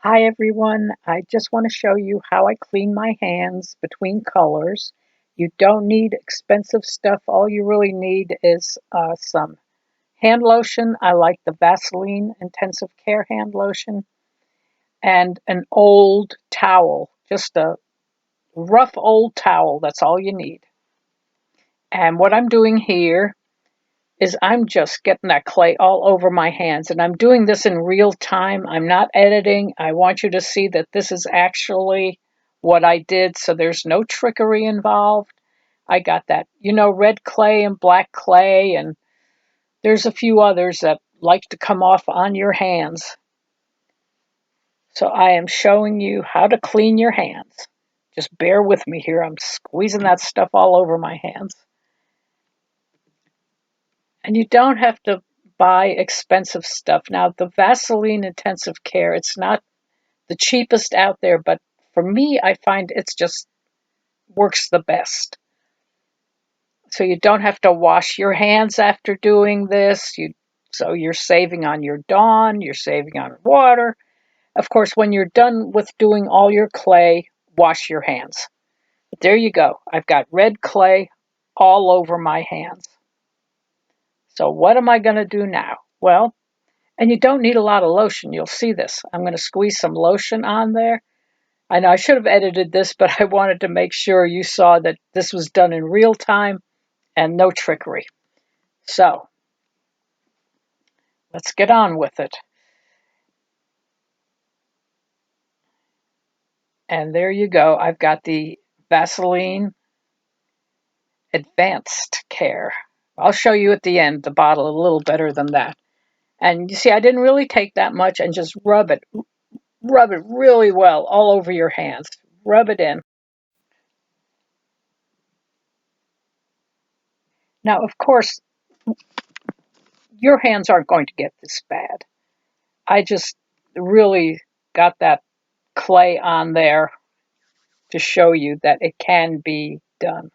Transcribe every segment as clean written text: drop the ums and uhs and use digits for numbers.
Hi everyone, I just want to show you how I clean my hands between colors. You don't need expensive stuff. All you really need is some hand lotion. I like the Vaseline Intensive Care hand lotion and an old towel, just a rough old towel. That's all you need. And what I'm doing here is I'm just getting that clay all over my hands, and I'm doing this in real time. I'm not editing. I want you to see that this is actually what I did, so there's no trickery involved. I got that, red clay and black clay, and there's a few others that like to come off on your hands. So I am showing you how to clean your hands. Just bear with me here. I'm squeezing that stuff all over my hands. And you don't have to buy expensive stuff. Now, the Vaseline Intensive Care, it's not the cheapest out there, but for me, I find it's just works the best. So you don't have to wash your hands after doing this. So you're saving on your Dawn, you're saving on water. Of course, when you're done with doing all your clay, wash your hands. But there you go. I've got red clay all over my hands. So what am I going to do now? Well, and you don't need a lot of lotion. You'll see this. I'm going to squeeze some lotion on there. I know I should have edited this, but I wanted to make sure you saw that this was done in real time and no trickery. So let's get on with it. And there you go. I've got the Vaseline Advanced Care. I'll show you at the end the bottle a little better than that. And you see, I didn't really take that much and just rub it really well all over your hands. Rub it in. Now, of course, your hands aren't going to get this bad. I just really got that clay on there to show you that it can be done.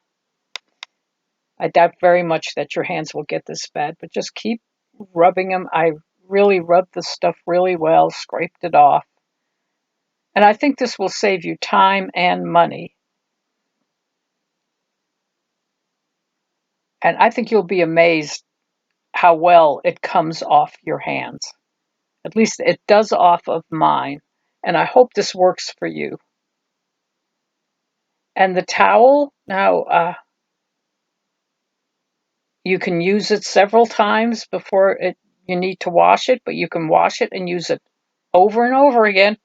I doubt very much that your hands will get this bad, but just keep rubbing them. I really rubbed the stuff really well, scraped it off. And I think this will save you time and money. And I think you'll be amazed how well it comes off your hands. At least it does off of mine. And I hope this works for you. And the towel, now you can use it several times before you need to wash it, but you can wash it and use it over and over again.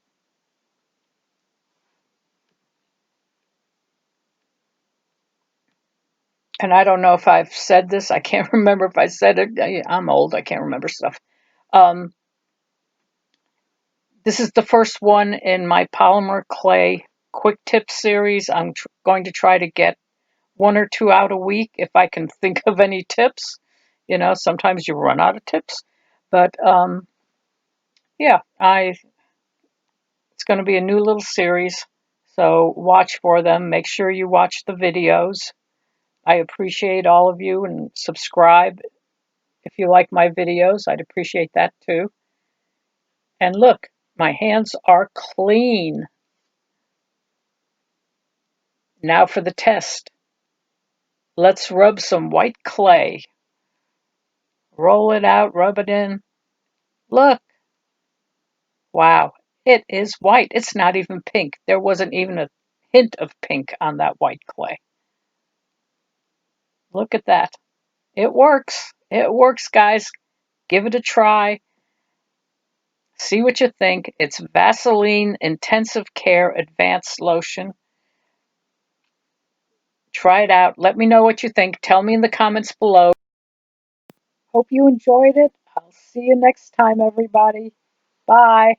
And I don't know if I've said this. I can't remember if I said it. I'm old. I can't remember stuff. Um, this is the first one in my polymer clay quick tip series. I'm going to try to get one or two out a week if I can think of any tips. Sometimes you run out of tips. But yeah, it's going to be a new little series. So watch for them. Make sure you watch the videos. I appreciate all of you, and subscribe if you like my videos. I'd appreciate that too. And look, my hands are clean. Now for the test. Let's rub some white clay. Roll it out, rub it in. Look. Wow, it is white. It's not even pink. There wasn't even a hint of pink on that white clay. Look at that. It works. It works, guys. Give it a try. See what you think. It's Vaseline Intensive Care Advanced Lotion. Try it out. Let me know what you think. Tell me in the comments below. Hope you enjoyed it. I'll see you next time, everybody. Bye.